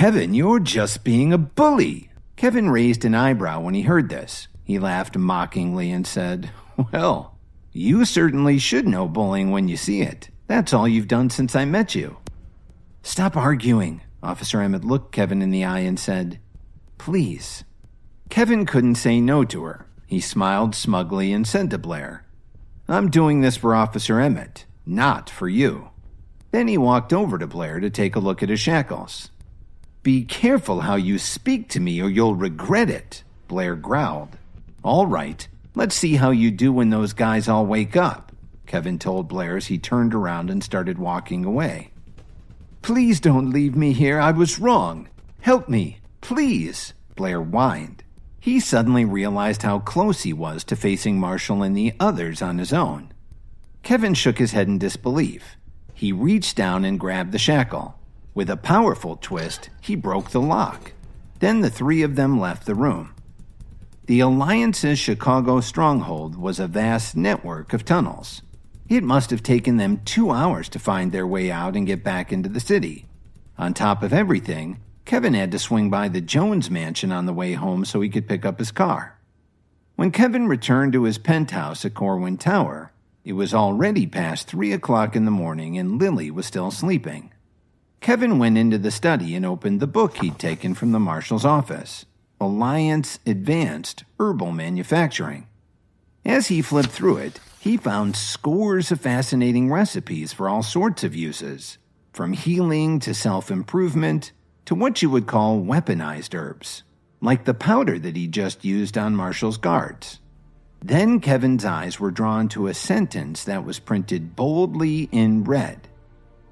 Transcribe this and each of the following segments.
Kevin, you're just being a bully. Kevin raised an eyebrow when he heard this. He laughed mockingly and said, Well, you certainly should know bullying when you see it. That's all you've done since I met you. Stop arguing. Officer Emmett looked Kevin in the eye and said, Please. Kevin couldn't say no to her. He smiled smugly and said to Blair, I'm doing this for Officer Emmett, not for you. Then he walked over to Blair to take a look at his shackles. Be careful how you speak to me or you'll regret it, Blair growled. All right, let's see how you do when those guys all wake up, Kevin told Blair as he turned around and started walking away. Please don't leave me here. I was wrong. Help me, please, Blair whined. He suddenly realized how close he was to facing Marshall and the others on his own. Kevin shook his head in disbelief. He reached down and grabbed the shackle. With a powerful twist, he broke the lock. Then the three of them left the room. The Alliance's Chicago stronghold was a vast network of tunnels. It must have taken them 2 hours to find their way out and get back into the city. On top of everything, Kevin had to swing by the Jones mansion on the way home so he could pick up his car. When Kevin returned to his penthouse at Corwin Tower, it was already past 3 o'clock in the morning and Lily was still sleeping. Kevin went into the study and opened the book he'd taken from the marshal's office, Alliance Advanced Herbal Manufacturing. As he flipped through it, he found scores of fascinating recipes for all sorts of uses, from healing to self-improvement to what you would call weaponized herbs, like the powder that he just used on Marshall's guards. Then Kevin's eyes were drawn to a sentence that was printed boldly in red.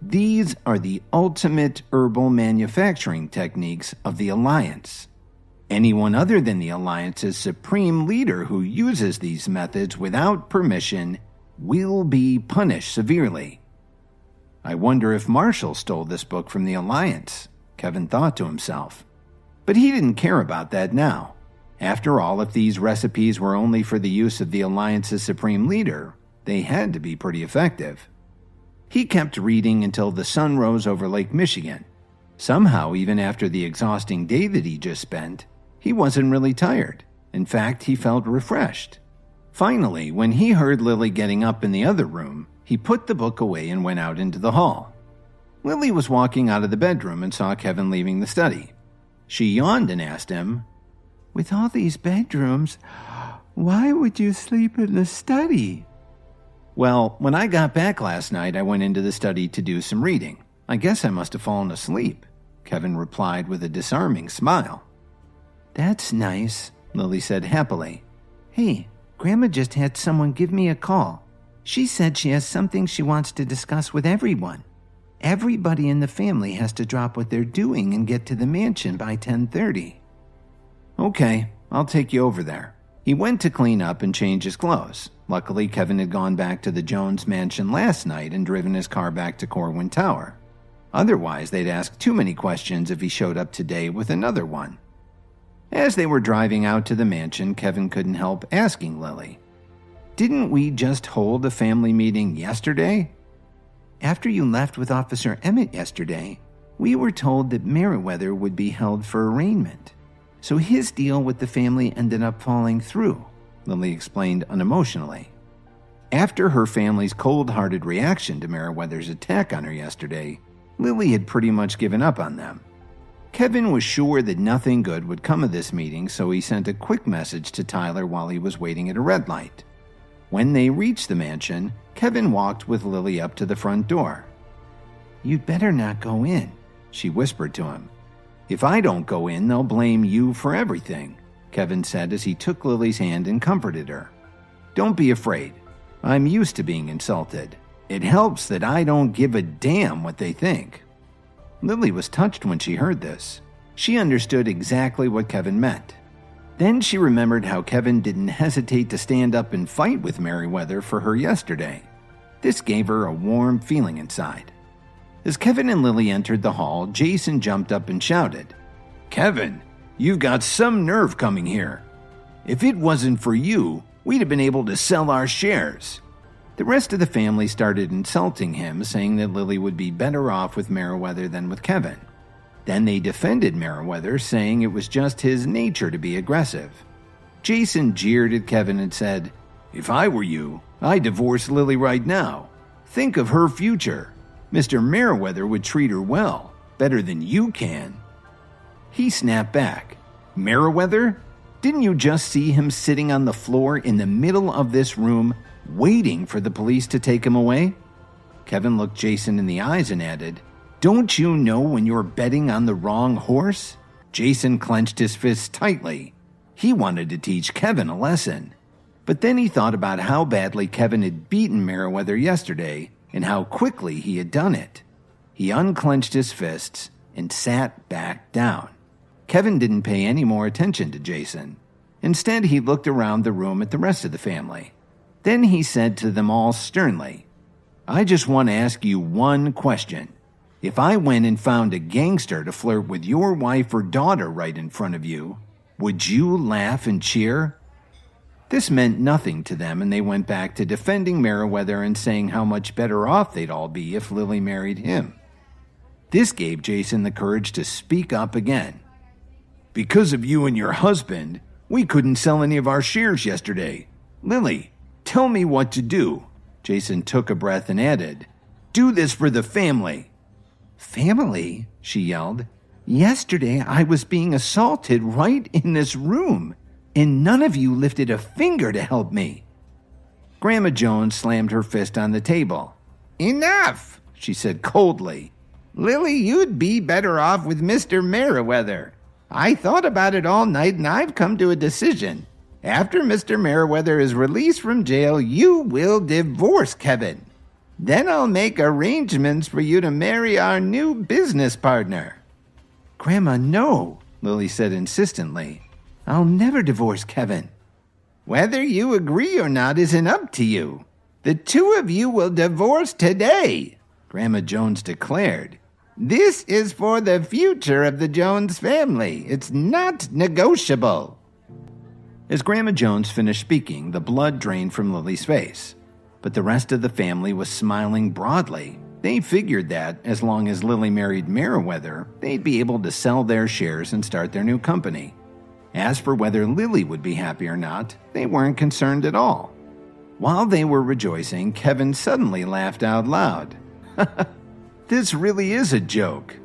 These are the ultimate herbal manufacturing techniques of the Alliance. Anyone other than the Alliance's supreme leader who uses these methods without permission will be punished severely. I wonder if Marshall stole this book from the Alliance, Kevin thought to himself. But he didn't care about that now. After all, if these recipes were only for the use of the Alliance's supreme leader, they had to be pretty effective. He kept reading until the sun rose over Lake Michigan. Somehow, even after the exhausting day that he just spent, he wasn't really tired. In fact, he felt refreshed. Finally, when he heard Lily getting up in the other room, he put the book away and went out into the hall. Lily was walking out of the bedroom and saw Kevin leaving the study. She yawned and asked him, With all these bedrooms, why would you sleep in the study? Well, when I got back last night, I went into the study to do some reading. I guess I must have fallen asleep, Kevin replied with a disarming smile. That's nice, Lily said happily. Hey, Grandma just had someone give me a call. She said she has something she wants to discuss with everyone. Everybody in the family has to drop what they're doing and get to the mansion by 10:30. Okay, I'll take you over there. He went to clean up and change his clothes. Luckily, Kevin had gone back to the Jones mansion last night and driven his car back to Corwin Tower. Otherwise, they'd ask too many questions if he showed up today with another one. As they were driving out to the mansion, Kevin couldn't help asking Lily, Didn't we just hold a family meeting yesterday? After you left with Officer Emmett yesterday, we were told that Meriwether would be held for arraignment. So his deal with the family ended up falling through, Lily explained unemotionally. After her family's cold-hearted reaction to Meriwether's attack on her yesterday, Lily had pretty much given up on them. Kevin was sure that nothing good would come of this meeting, so he sent a quick message to Tyler while he was waiting at a red light. When they reached the mansion, Kevin walked with Lily up to the front door. You'd better not go in, she whispered to him. If I don't go in, they'll blame you for everything, Kevin said as he took Lily's hand and comforted her. Don't be afraid. I'm used to being insulted. It helps that I don't give a damn what they think. Lily was touched when she heard this. She understood exactly what Kevin meant. Then she remembered how Kevin didn't hesitate to stand up and fight with Meriwether for her yesterday. This gave her a warm feeling inside. As Kevin and Lily entered the hall, Jason jumped up and shouted, Kevin, you've got some nerve coming here. If it wasn't for you, we'd have been able to sell our shares. The rest of the family started insulting him, saying that Lily would be better off with Meriwether than with Kevin. Then they defended Merriweather, saying it was just his nature to be aggressive. Jason jeered at Kevin and said, "If I were you, I'd divorce Lily right now. Think of her future. Mr. Merriweather would treat her well, better than you can." He snapped back. "Merriweather? Didn't you just see him sitting on the floor in the middle of this room, waiting for the police to take him away?" Kevin looked Jason in the eyes and added, "Don't you know when you're betting on the wrong horse?" Jason clenched his fists tightly. He wanted to teach Kevin a lesson. But then he thought about how badly Kevin had beaten Merriweather yesterday and how quickly he had done it. He unclenched his fists and sat back down. Kevin didn't pay any more attention to Jason. Instead, he looked around the room at the rest of the family. Then he said to them all sternly, "I just want to ask you one question. If I went and found a gangster to flirt with your wife or daughter right in front of you, would you laugh and cheer?" This meant nothing to them, and they went back to defending Merriweather and saying how much better off they'd all be if Lily married him. This gave Jason the courage to speak up again. "Because of you and your husband, we couldn't sell any of our shares yesterday. Lily, tell me what to do." Jason took a breath and added, "Do this for the family." "Family?" she yelled. "Yesterday I was being assaulted right in this room, and none of you lifted a finger to help me." Grandma Jones slammed her fist on the table. "Enough," she said coldly. "Lily, you'd be better off with Mr. Merriweather. I thought about it all night and I've come to a decision. After Mr. Merriweather is released from jail, you will divorce Kevin. Then I'll make arrangements for you to marry our new business partner." "Grandma, no," Lily said insistently. "I'll never divorce Kevin." "Whether you agree or not isn't up to you. The two of you will divorce today," Grandma Jones declared. "This is for the future of the Jones family. It's not negotiable." As Grandma Jones finished speaking, the blood drained from Lily's face. But the rest of the family was smiling broadly. They figured that, as long as Lily married Merriweather, they'd be able to sell their shares and start their new company. As for whether Lily would be happy or not, they weren't concerned at all. While they were rejoicing, Kevin suddenly laughed out loud. "This really is a joke."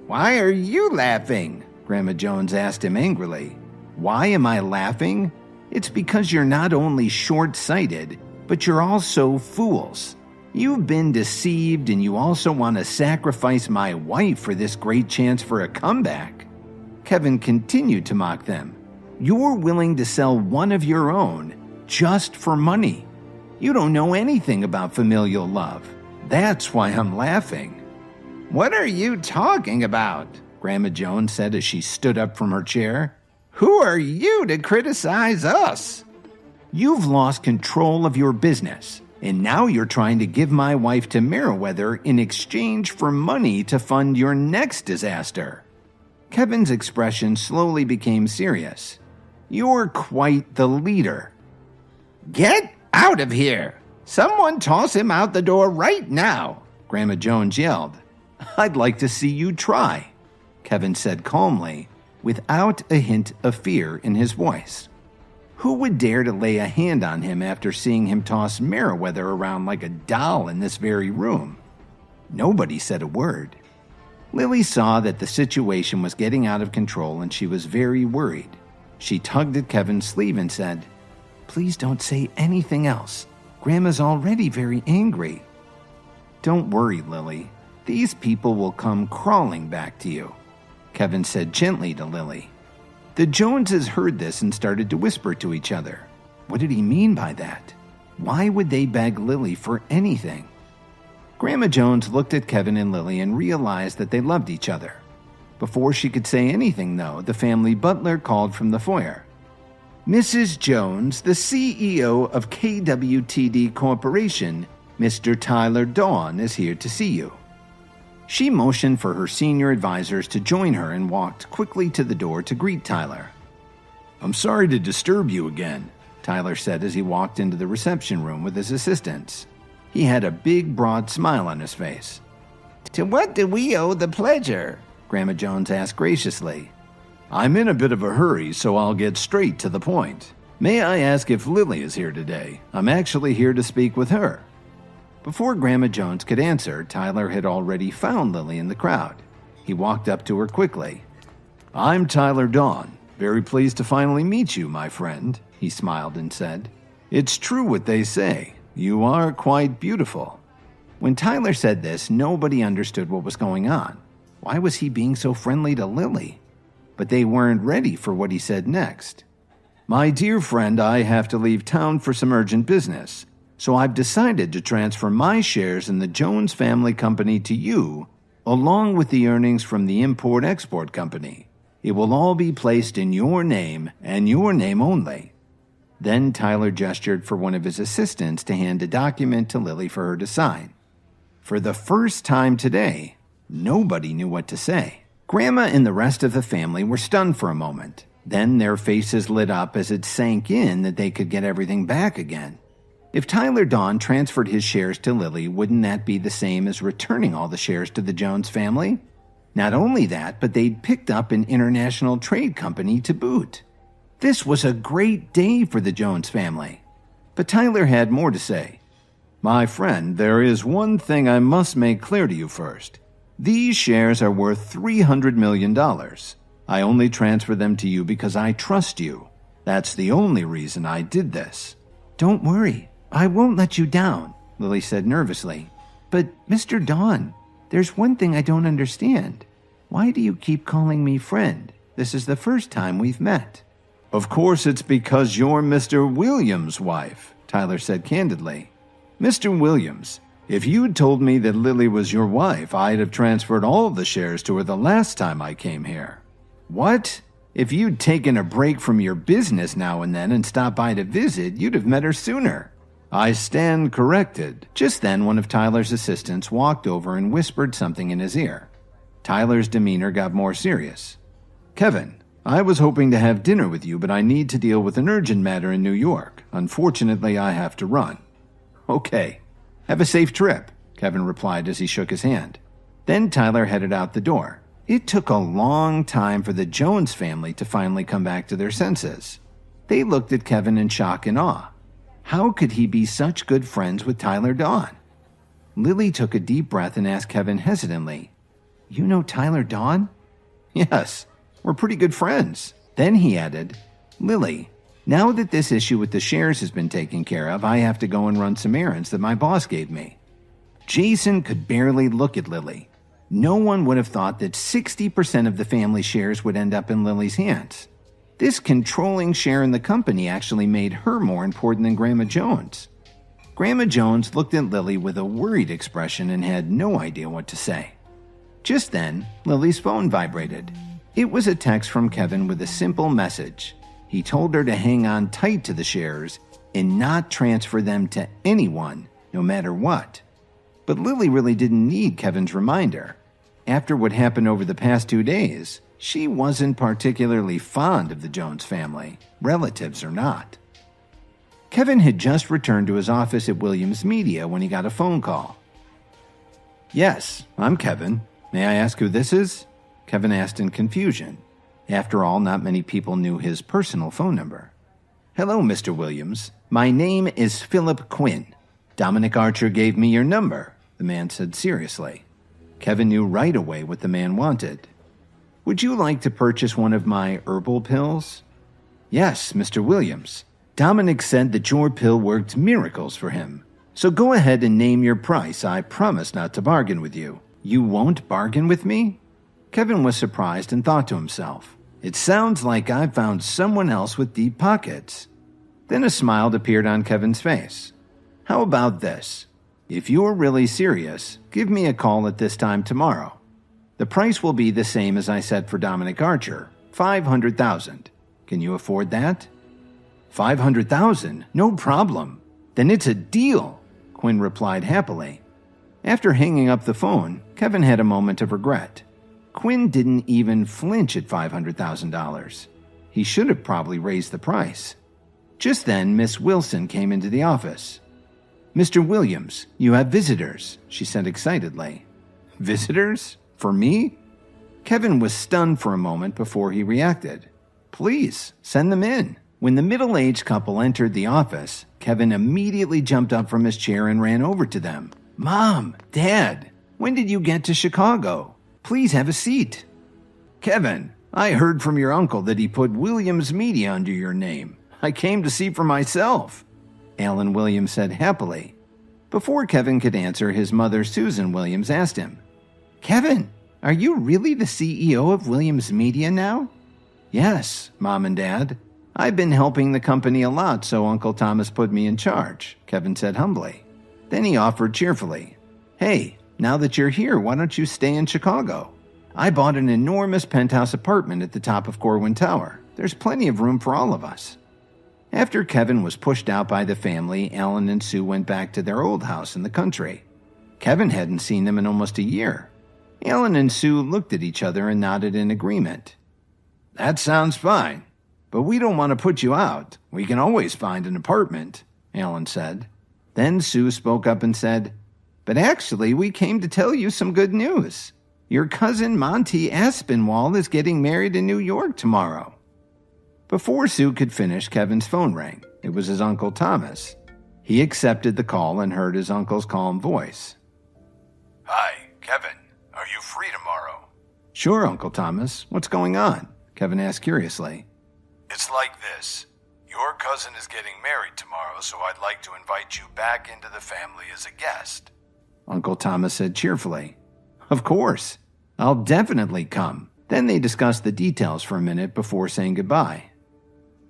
"Why are you laughing?" Grandma Jones asked him angrily. "Why am I laughing? It's because you're not only short-sighted, but you're also fools. You've been deceived and you also want to sacrifice my wife for this great chance for a comeback." Kevin continued to mock them. "You're willing to sell one of your own just for money. You don't know anything about familial love. That's why I'm laughing." "What are you talking about?" Grandma Jones said as she stood up from her chair. "Who are you to criticize us?" "You've lost control of your business, and now you're trying to give my wife to Merriweather in exchange for money to fund your next disaster." Kevin's expression slowly became serious. "You're quite the leader." "Get out of here! Someone toss him out the door right now!" Grandma Jones yelled. "I'd like to see you try," Kevin said calmly, without a hint of fear in his voice. Who would dare to lay a hand on him after seeing him toss Merriweather around like a doll in this very room? Nobody said a word. Lily saw that the situation was getting out of control and she was very worried. She tugged at Kevin's sleeve and said, "Please don't say anything else. Grandma's already very angry." "Don't worry, Lily. These people will come crawling back to you," Kevin said gently to Lily. The Joneses heard this and started to whisper to each other. What did he mean by that? Why would they beg Lily for anything? Grandma Jones looked at Kevin and Lily and realized that they loved each other. Before she could say anything, though, the family butler called from the foyer. "Mrs. Jones, the CEO of KWTD Corporation, Mr. Tyler Dawn, is here to see you." She motioned for her senior advisors to join her and walked quickly to the door to greet Tyler. "I'm sorry to disturb you again," Tyler said as he walked into the reception room with his assistants. He had a big, broad smile on his face. "To what do we owe the pleasure?" Grandma Jones asked graciously. I'm in a bit of a hurry, so I'll get straight to the point. May I ask if Lily is here today? I'm actually here to speak with her. Before Grandma Jones could answer, Tyler had already found Lily in the crowd. He walked up to her quickly. I'm Tyler Dawn. Very pleased to finally meet you, my friend, he smiled and said. It's true what they say. You are quite beautiful. When Tyler said this, nobody understood what was going on. Why was he being so friendly to Lily? But they weren't ready for what he said next. My dear friend, I have to leave town for some urgent business, so I've decided to transfer my shares in the Jones Family Company to you, along with the earnings from the Import-Export Company. It will all be placed in your name and your name only. Then Tyler gestured for one of his assistants to hand a document to Lily for her to sign. For the first time today, nobody knew what to say. Grandma and the rest of the family were stunned for a moment. Then their faces lit up as it sank in that they could get everything back again. If Tyler Dawn transferred his shares to Lily, wouldn't that be the same as returning all the shares to the Jones family? Not only that, but they'd picked up an international trade company to boot. This was a great day for the Jones family. But Tyler had more to say. My friend, there is one thing I must make clear to you first. These shares are worth $300 million. I only transfer them to you because I trust you. That's the only reason I did this. Don't worry, I won't let you down, Lily said nervously. But Mr. Dawn, there's one thing I don't understand. Why do you keep calling me friend? This is the first time we've met. Of course it's because you're Mr. Williams' wife, Tyler said candidly. Mr. Williams, if you'd told me that Lily was your wife, I'd have transferred all of the shares to her the last time I came here. What? If you'd taken a break from your business now and then and stopped by to visit, you'd have met her sooner. I stand corrected. Just then, one of Tyler's assistants walked over and whispered something in his ear. Tyler's demeanor got more serious. Kevin, I was hoping to have dinner with you, but I need to deal with an urgent matter in New York. Unfortunately, I have to run. Okay. Have a safe trip, Kevin replied as he shook his hand. Then Tyler headed out the door. It took a long time for the Jones family to finally come back to their senses. They looked at Kevin in shock and awe. How could he be such good friends with Tyler Dawn? Lily took a deep breath and asked Kevin hesitantly, You know Tyler Dawn? Yes, we're pretty good friends. Then he added, Lily, now that this issue with the shares has been taken care of, I have to go and run some errands that my boss gave me. Jason could barely look at Lily. No one would have thought that 60% of the family shares would end up in Lily's hands. This controlling share in the company actually made her more important than Grandma Jones. Grandma Jones looked at Lily with a worried expression and had no idea what to say. Just then, Lily's phone vibrated. It was a text from Kevin with a simple message. He told her to hang on tight to the shares and not transfer them to anyone, no matter what. But Lily really didn't need Kevin's reminder. After what happened over the past 2 days, she wasn't particularly fond of the Jones family, relatives or not. Kevin had just returned to his office at Williams Media when he got a phone call. Yes, I'm Kevin. May I ask who this is? Kevin asked in confusion. After all, not many people knew his personal phone number. Hello, Mr. Williams. My name is Philip Quinn. Dominic Archer gave me your number, the man said seriously. Kevin knew right away what the man wanted. Would you like to purchase one of my herbal pills? Yes, Mr. Williams. Dominic said that your pill worked miracles for him. So go ahead and name your price. I promise not to bargain with you. You won't bargain with me? Kevin was surprised and thought to himself, it sounds like I've found someone else with deep pockets. Then a smile appeared on Kevin's face. How about this? If you're really serious, give me a call at this time tomorrow. The price will be the same as I said for Dominic Archer, $500,000. Can you afford that? $500,000? No problem. Then it's a deal, Quinn replied happily. After hanging up the phone, Kevin had a moment of regret. Quinn didn't even flinch at $500,000. He should have probably raised the price. Just then, Miss Wilson came into the office. Mr. Williams, you have visitors, she said excitedly. Visitors? For me? Kevin was stunned for a moment before he reacted. Please, send them in. When the middle-aged couple entered the office, Kevin immediately jumped up from his chair and ran over to them. Mom, Dad, when did you get to Chicago? Please have a seat. Kevin, I heard from your uncle that he put Williams Media under your name. I came to see for myself, Alan Williams said happily. Before Kevin could answer, his mother, Susan Williams, asked him, Kevin, are you really the CEO of Williams Media now? Yes, Mom and Dad. I've been helping the company a lot, so Uncle Thomas put me in charge, Kevin said humbly. Then he offered cheerfully, Hey, now that you're here, why don't you stay in Chicago? I bought an enormous penthouse apartment at the top of Corwin Tower. There's plenty of room for all of us. After Kevin was pushed out by the family, Alan and Sue went back to their old house in the country. Kevin hadn't seen them in almost a year. Alan and Sue looked at each other and nodded in agreement. That sounds fine, but we don't want to put you out. We can always find an apartment, Alan said. Then Sue spoke up and said, But actually, we came to tell you some good news. Your cousin Monty Aspinwall is getting married in New York tomorrow. Before Sue could finish, Kevin's phone rang. It was his Uncle Thomas. He accepted the call and heard his uncle's calm voice. Hi, Kevin. Are you free tomorrow? Sure, Uncle Thomas. What's going on? Kevin asked curiously. It's like this. Your cousin is getting married tomorrow, so I'd like to invite you back into the family as a guest. Uncle Thomas said cheerfully. Of course. I'll definitely come. Then they discussed the details for a minute before saying goodbye.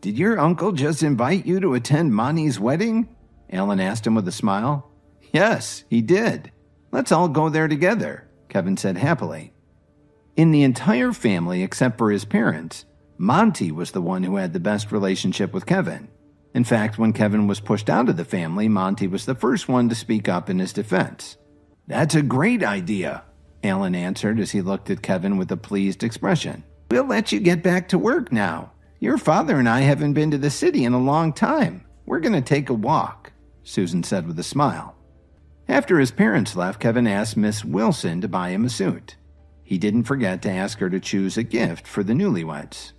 Did your uncle just invite you to attend Monty's wedding? Alan asked him with a smile. Yes, he did. Let's all go there together, Kevin said happily. In the entire family, except for his parents, Monty was the one who had the best relationship with Kevin. In fact, when Kevin was pushed out of the family, Monty was the first one to speak up in his defense. That's a great idea, Alan answered as he looked at Kevin with a pleased expression. We'll let you get back to work now. Your father and I haven't been to the city in a long time. We're going to take a walk, Susan said with a smile. After his parents left, Kevin asked Miss Wilson to buy him a suit. He didn't forget to ask her to choose a gift for the newlyweds.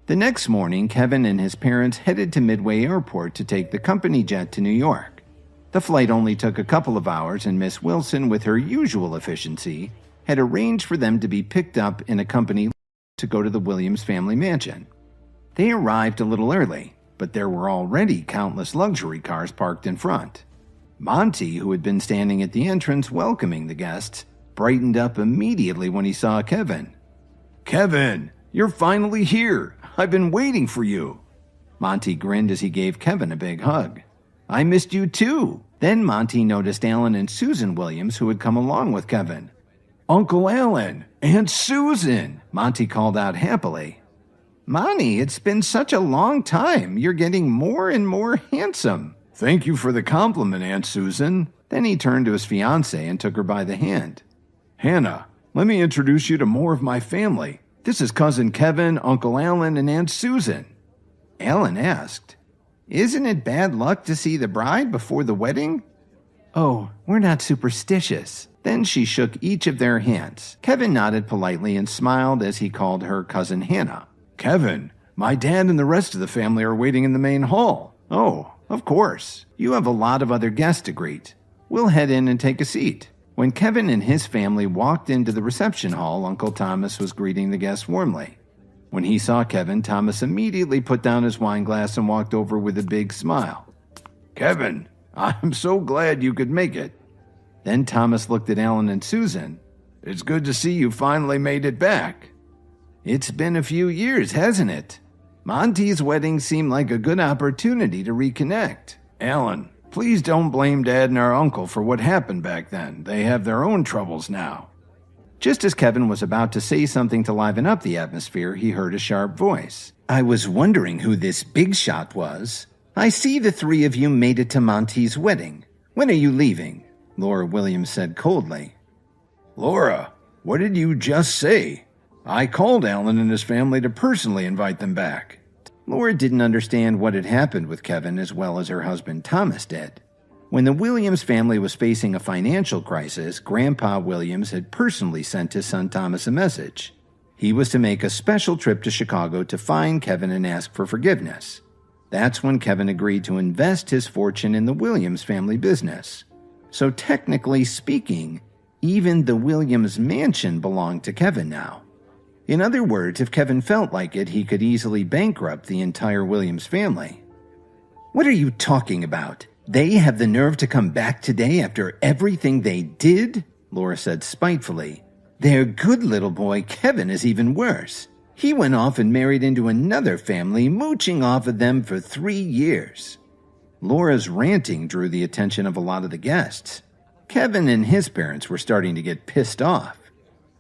The next morning, Kevin and his parents headed to Midway Airport to take the company jet to New York. The flight only took a couple of hours, and Miss Wilson, with her usual efficiency, had arranged for them to be picked up in a company to go to the Williams family mansion. They arrived a little early, but there were already countless luxury cars parked in front. Monty, who had been standing at the entrance welcoming the guests, brightened up immediately when he saw Kevin. Kevin, you're finally here. I've been waiting for you. Monty grinned as he gave Kevin a big hug. I missed you too. Then Monty noticed Alan and Susan Williams, who had come along with Kevin. Uncle Alan, Aunt Susan, Monty called out happily. Monty, it's been such a long time. You're getting more and more handsome. Thank you for the compliment, Aunt Susan. Then he turned to his fiancée and took her by the hand. Hannah, let me introduce you to more of my family. This is Cousin Kevin, Uncle Alan, and Aunt Susan. Alan asked, Isn't it bad luck to see the bride before the wedding? Oh, we're not superstitious. Then she shook each of their hands. Kevin nodded politely and smiled as he called her Cousin Hannah. Kevin, my dad and the rest of the family are waiting in the main hall. Oh, of course. You have a lot of other guests to greet. We'll head in and take a seat. When Kevin and his family walked into the reception hall, Uncle Thomas was greeting the guests warmly. When he saw Kevin, Thomas immediately put down his wine glass and walked over with a big smile. Kevin, I'm so glad you could make it. Then Thomas looked at Alan and Susan. It's good to see you finally made it back. It's been a few years, hasn't it? Monty's wedding seemed like a good opportunity to reconnect. Alan, please don't blame Dad and our uncle for what happened back then. They have their own troubles now. Just as Kevin was about to say something to liven up the atmosphere, he heard a sharp voice. I was wondering who this big shot was. I see the three of you made it to Monty's wedding. When are you leaving? Laura Williams said coldly. Laura, what did you just say? I called Alan and his family to personally invite them back. Laura didn't understand what had happened with Kevin as well as her husband Thomas did. When the Williams family was facing a financial crisis, Grandpa Williams had personally sent his son Thomas a message. He was to make a special trip to Chicago to find Kevin and ask for forgiveness. That's when Kevin agreed to invest his fortune in the Williams family business. So technically speaking, even the Williams mansion belonged to Kevin now. In other words, if Kevin felt like it, he could easily bankrupt the entire Williams family. "What are you talking about? They have the nerve to come back today after everything they did?" Laura said spitefully. "Their good little boy Kevin is even worse. He went off and married into another family, mooching off of them for 3 years." Laura's ranting drew the attention of a lot of the guests. Kevin and his parents were starting to get pissed off.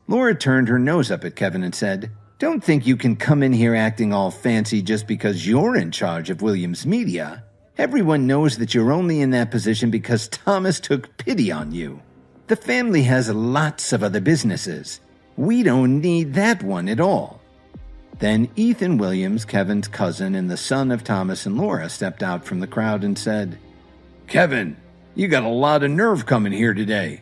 Laura turned her nose up at Kevin and said, "Don't think you can come in here acting all fancy just because you're in charge of Williams Media. Everyone knows that you're only in that position because Thomas took pity on you. The family has lots of other businesses. We don't need that one at all." Then Ethan Williams, Kevin's cousin and the son of Thomas and Laura, stepped out from the crowd and said, "Kevin, you got a lot of nerve coming here today."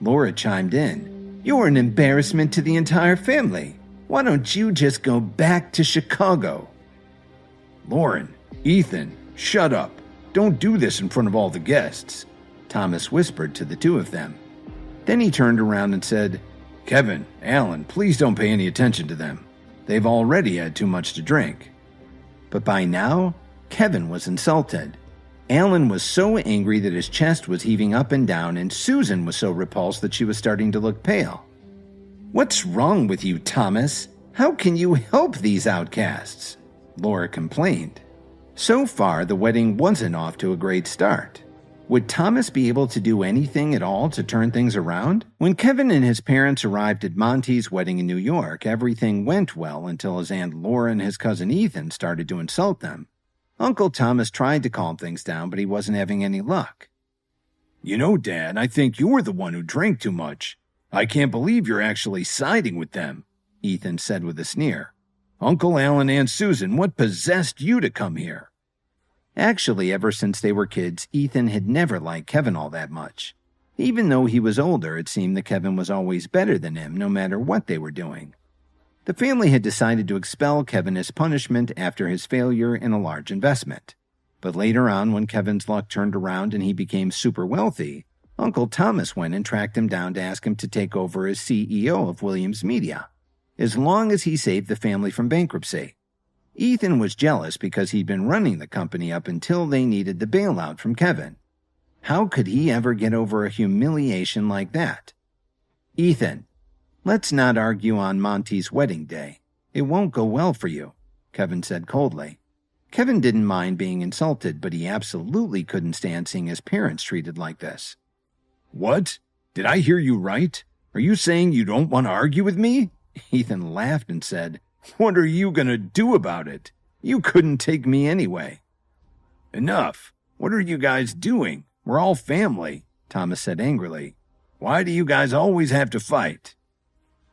Laura chimed in, "You're an embarrassment to the entire family. Why don't you just go back to Chicago?" "Lauren, Ethan, shut up. Don't do this in front of all the guests," Thomas whispered to the two of them. Then he turned around and said, "Kevin, Alan, please don't pay any attention to them. They've already had too much to drink." But by now, Kevin was insulted. Alan was so angry that his chest was heaving up and down, and Susan was so repulsed that she was starting to look pale. "What's wrong with you, Thomas? How can you help these outcasts?" Laura complained. So far, the wedding wasn't off to a great start. Would Thomas be able to do anything at all to turn things around? When Kevin and his parents arrived at Monty's wedding in New York, everything went well until his Aunt Laura and his cousin Ethan started to insult them. Uncle Thomas tried to calm things down, but he wasn't having any luck. "You know, Dad, I think you're the one who drank too much. I can't believe you're actually siding with them," Ethan said with a sneer. "Uncle Al and Aunt Susan, what possessed you to come here?" Actually, ever since they were kids, Ethan had never liked Kevin all that much. Even though he was older, it seemed that Kevin was always better than him, no matter what they were doing. The family had decided to expel Kevin as punishment after his failure in a large investment. But later on, when Kevin's luck turned around and he became super wealthy, Uncle Thomas went and tracked him down to ask him to take over as CEO of Williams Media, as long as he saved the family from bankruptcy. Ethan was jealous because he'd been running the company up until they needed the bailout from Kevin. How could he ever get over a humiliation like that? "Ethan, let's not argue on Monty's wedding day. It won't go well for you," Kevin said coldly. Kevin didn't mind being insulted, but he absolutely couldn't stand seeing his parents treated like this. "What? Did I hear you right? Are you saying you don't want to argue with me?" Ethan laughed and said, "What are you going to do about it? You couldn't take me anyway." "Enough. What are you guys doing? We're all family," Thomas said angrily. "Why do you guys always have to fight?"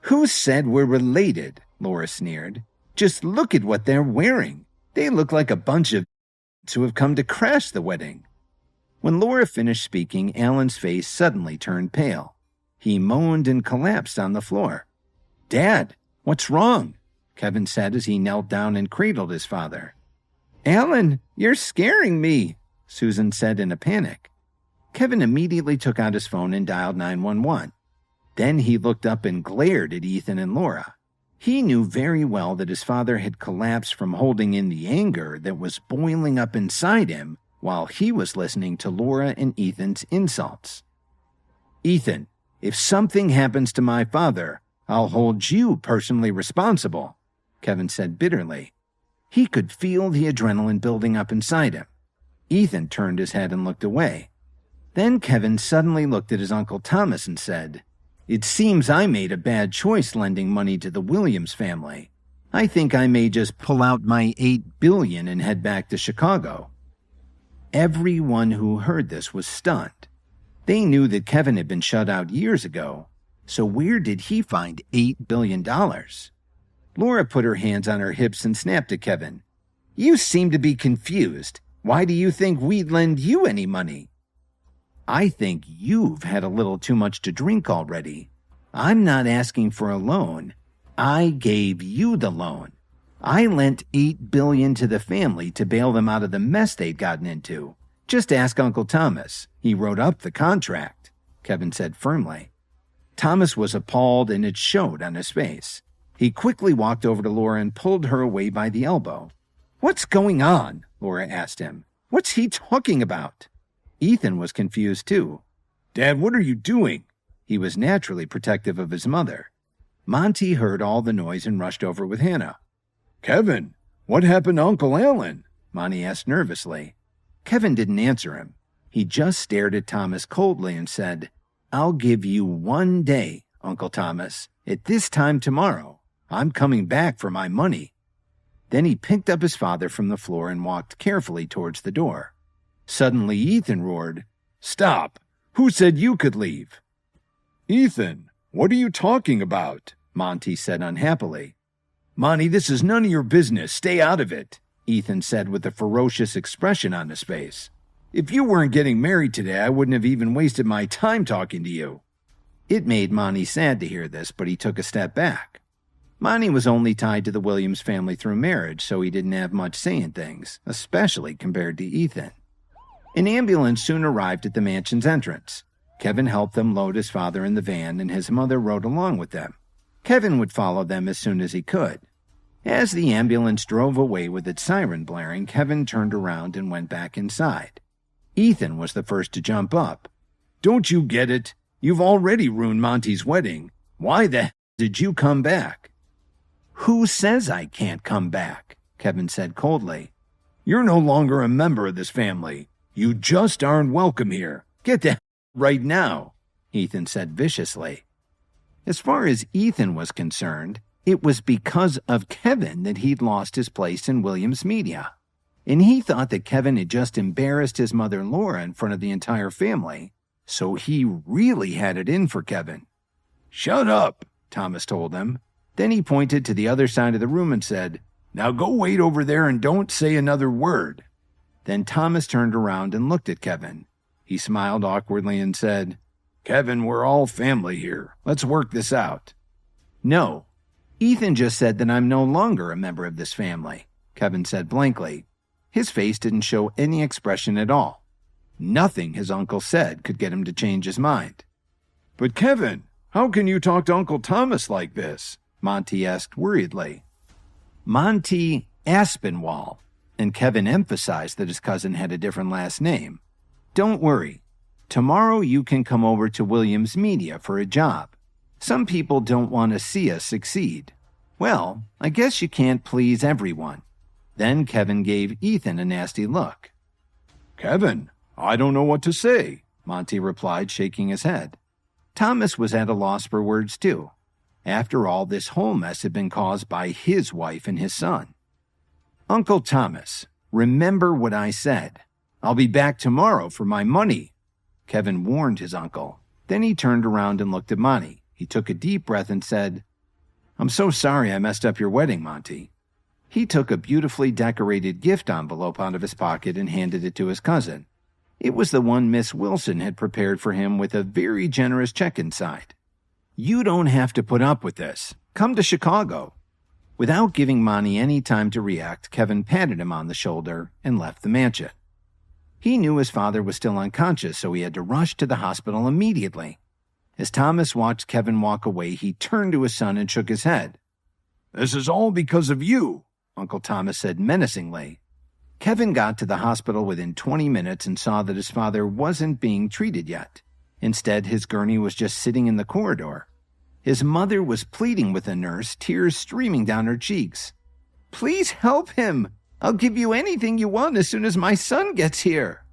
"Who said we're related?" Laura sneered. "Just look at what they're wearing. They look like a bunch of who have come to crash the wedding." When Laura finished speaking, Alan's face suddenly turned pale. He moaned and collapsed on the floor. "Dad, what's wrong?" Kevin said as he knelt down and cradled his father. "Alan, you're scaring me," Susan said in a panic. Kevin immediately took out his phone and dialed 911. Then he looked up and glared at Ethan and Laura. He knew very well that his father had collapsed from holding in the anger that was boiling up inside him while he was listening to Laura and Ethan's insults. "Ethan, if something happens to my father, I'll hold you personally responsible," Kevin said bitterly. He could feel the adrenaline building up inside him. Ethan turned his head and looked away. Then Kevin suddenly looked at his Uncle Thomas and said, "It seems I made a bad choice lending money to the Williams family. I think I may just pull out my $8 billion and head back to Chicago." Everyone who heard this was stunned. They knew that Kevin had been shut out years ago, so where did he find $8 billion? Laura put her hands on her hips and snapped at Kevin. "You seem to be confused. Why do you think we'd lend you any money?" I think you've had a little too much to drink already. I'm not asking for a loan. I gave you the loan. I lent $8 billion to the family to bail them out of the mess they'd gotten into. Just ask Uncle Thomas. He wrote up the contract," Kevin said firmly. Thomas was appalled, and it showed on his face. He quickly walked over to Laura and pulled her away by the elbow. "What's going on?" Laura asked him. "What's he talking about?" Ethan was confused too. "Dad, what are you doing?" He was naturally protective of his mother. Monty heard all the noise and rushed over with Hannah. "Kevin, what happened to Uncle Alan?" Monty asked nervously. Kevin didn't answer him. He just stared at Thomas coldly and said, "I'll give you 1 day, Uncle Thomas. At this time tomorrow, I'm coming back for my money." Then he picked up his father from the floor and walked carefully towards the door. Suddenly, Ethan roared, "Stop! Who said you could leave?" "Ethan, what are you talking about?" Monty said unhappily. "Monty, this is none of your business. Stay out of it," Ethan said with a ferocious expression on his face. "If you weren't getting married today, I wouldn't have even wasted my time talking to you." It made Monty sad to hear this, but he took a step back. Monty was only tied to the Williams family through marriage, so he didn't have much say in things, especially compared to Ethan. An ambulance soon arrived at the mansion's entrance. Kevin helped them load his father in the van, and his mother rode along with them. Kevin would follow them as soon as he could. As the ambulance drove away with its siren blaring, Kevin turned around and went back inside. Ethan was the first to jump up. "Don't you get it? You've already ruined Monty's wedding. Why the hell did you come back?" "Who says I can't come back?" Kevin said coldly. "You're no longer a member of this family. You just aren't welcome here. Get the hell right now," Ethan said viciously. As far as Ethan was concerned, it was because of Kevin that he'd lost his place in Williams media. And he thought that Kevin had just embarrassed his mother Laura in front of the entire family, so he really had it in for Kevin. "Shut up," Thomas told him. Then he pointed to the other side of the room and said, "Now go wait over there and don't say another word." Then Thomas turned around and looked at Kevin. He smiled awkwardly and said, "Kevin, we're all family here. Let's work this out." "No. Ethan just said that I'm no longer a member of this family," Kevin said blankly. His face didn't show any expression at all. Nothing his uncle said could get him to change his mind. "But Kevin, how can you talk to Uncle Thomas like this?" Monty asked worriedly. "Monty Aspinwall," and Kevin emphasized that his cousin had a different last name. "Don't worry. Tomorrow you can come over to Williams Media for a job. Some people don't want to see us succeed. Well, I guess you can't please everyone." Then Kevin gave Ethan a nasty look. "Kevin, I don't know what to say," Monty replied, shaking his head. Thomas was at a loss for words too. After all, this whole mess had been caused by his wife and his son. "Uncle Thomas, remember what I said. I'll be back tomorrow for my money," Kevin warned his uncle. Then he turned around and looked at Monty. He took a deep breath and said, "I'm so sorry I messed up your wedding, Monty." He took a beautifully decorated gift envelope out of his pocket and handed it to his cousin. It was the one Miss Wilson had prepared for him with a very generous check inside. "You don't have to put up with this. Come to Chicago." Without giving Monty any time to react, Kevin patted him on the shoulder and left the mansion. He knew his father was still unconscious, so he had to rush to the hospital immediately. As Thomas watched Kevin walk away, he turned to his son and shook his head. "This is all because of you," Uncle Thomas said menacingly. Kevin got to the hospital within 20 minutes and saw that his father wasn't being treated yet. Instead, his gurney was just sitting in the corridor. His mother was pleading with the nurse, tears streaming down her cheeks. "Please help him. I'll give you anything you want as soon as my son gets here."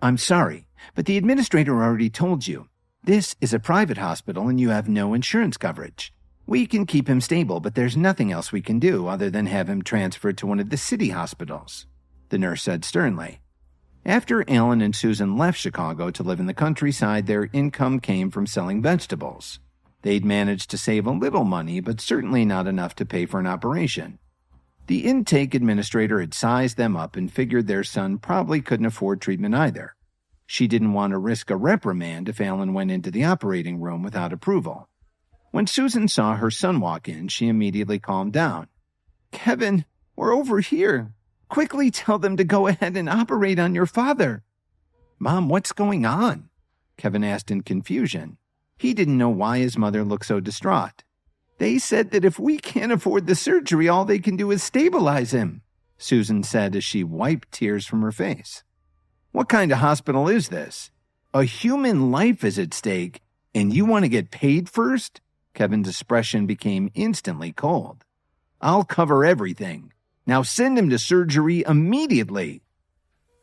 "I'm sorry, but the administrator already told you. This is a private hospital and you have no insurance coverage. We can keep him stable, but there's nothing else we can do other than have him transferred to one of the city hospitals," the nurse said sternly. After Alan and Susan left Chicago to live in the countryside, their income came from selling vegetables. They'd managed to save a little money, but certainly not enough to pay for an operation. The intake administrator had sized them up and figured their son probably couldn't afford treatment either. She didn't want to risk a reprimand if Alan went into the operating room without approval. When Susan saw her son walk in, she immediately calmed down. "Kevin, we're over here. Quickly tell them to go ahead and operate on your father." "Mom, what's going on?" Kevin asked in confusion. He didn't know why his mother looked so distraught. "They said that if we can't afford the surgery, all they can do is stabilize him," Susan said as she wiped tears from her face. "What kind of hospital is this? A human life is at stake, and you want to get paid first?" Kevin's expression became instantly cold. "I'll cover everything. Now send him to surgery immediately."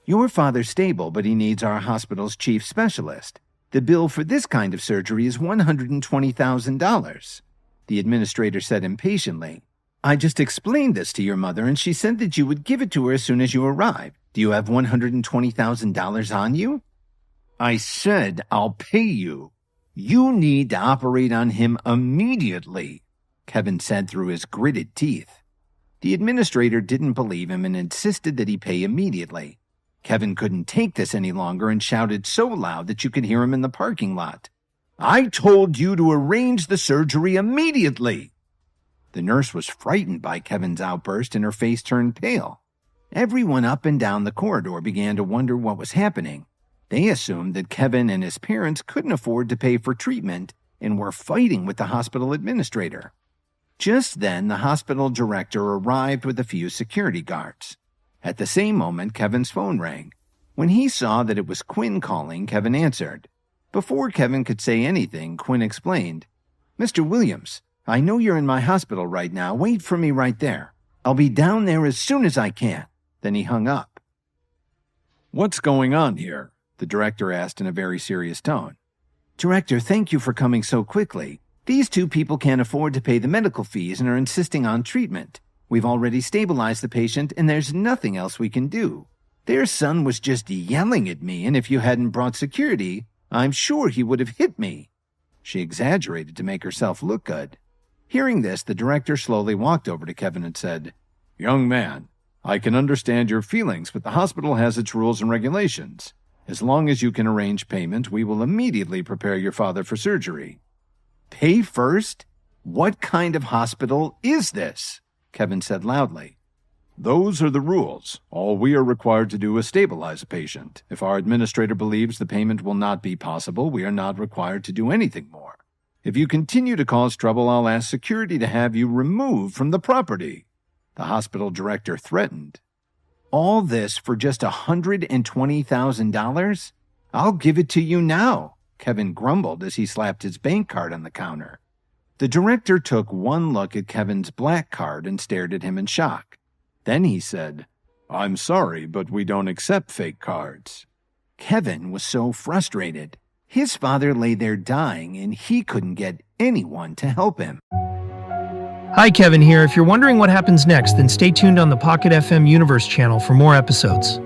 "Your father's stable, but he needs our hospital's chief specialist. The bill for this kind of surgery is $120,000. The administrator said impatiently. "I just explained this to your mother, and she said that you would give it to her as soon as you arrive. Do you have $120,000 on you?" "I said I'll pay you. You need to operate on him immediately," Kevin said through his gritted teeth. The administrator didn't believe him and insisted that he pay immediately. Kevin couldn't take this any longer and shouted so loud that you could hear him in the parking lot. "I told you to arrange the surgery immediately." The nurse was frightened by Kevin's outburst and her face turned pale. Everyone up and down the corridor began to wonder what was happening. They assumed that Kevin and his parents couldn't afford to pay for treatment and were fighting with the hospital administrator. Just then, the hospital director arrived with a few security guards. At the same moment, Kevin's phone rang. When he saw that it was Quinn calling, Kevin answered. Before Kevin could say anything, Quinn explained, "Mr. Williams, I know you're in my hospital right now. Wait for me right there. I'll be down there as soon as I can." Then he hung up. "What's going on here?" the director asked in a very serious tone. "Director, thank you for coming so quickly. These two people can't afford to pay the medical fees and are insisting on treatment. We've already stabilized the patient, and there's nothing else we can do. Their son was just yelling at me, and if you hadn't brought security, I'm sure he would have hit me." She exaggerated to make herself look good. Hearing this, the director slowly walked over to Kevin and said, "Young man, I can understand your feelings, but the hospital has its rules and regulations. As long as you can arrange payment, we will immediately prepare your father for surgery." "Pay first? What kind of hospital is this?" Kevin said loudly. "Those are the rules. All we are required to do is stabilize a patient. If our administrator believes the payment will not be possible, we are not required to do anything more. If you continue to cause trouble, I'll ask security to have you removed from the property," the hospital director threatened. "All this for just $120,000? I'll give it to you now," Kevin grumbled as he slapped his bank card on the counter. The director took one look at Kevin's black card and stared at him in shock. Then he said, "I'm sorry, but we don't accept fake cards." Kevin was so frustrated. His father lay there dying, and he couldn't get anyone to help him. Hi, Kevin here. If you're wondering what happens next, then stay tuned on the Pocket FM Universe channel for more episodes.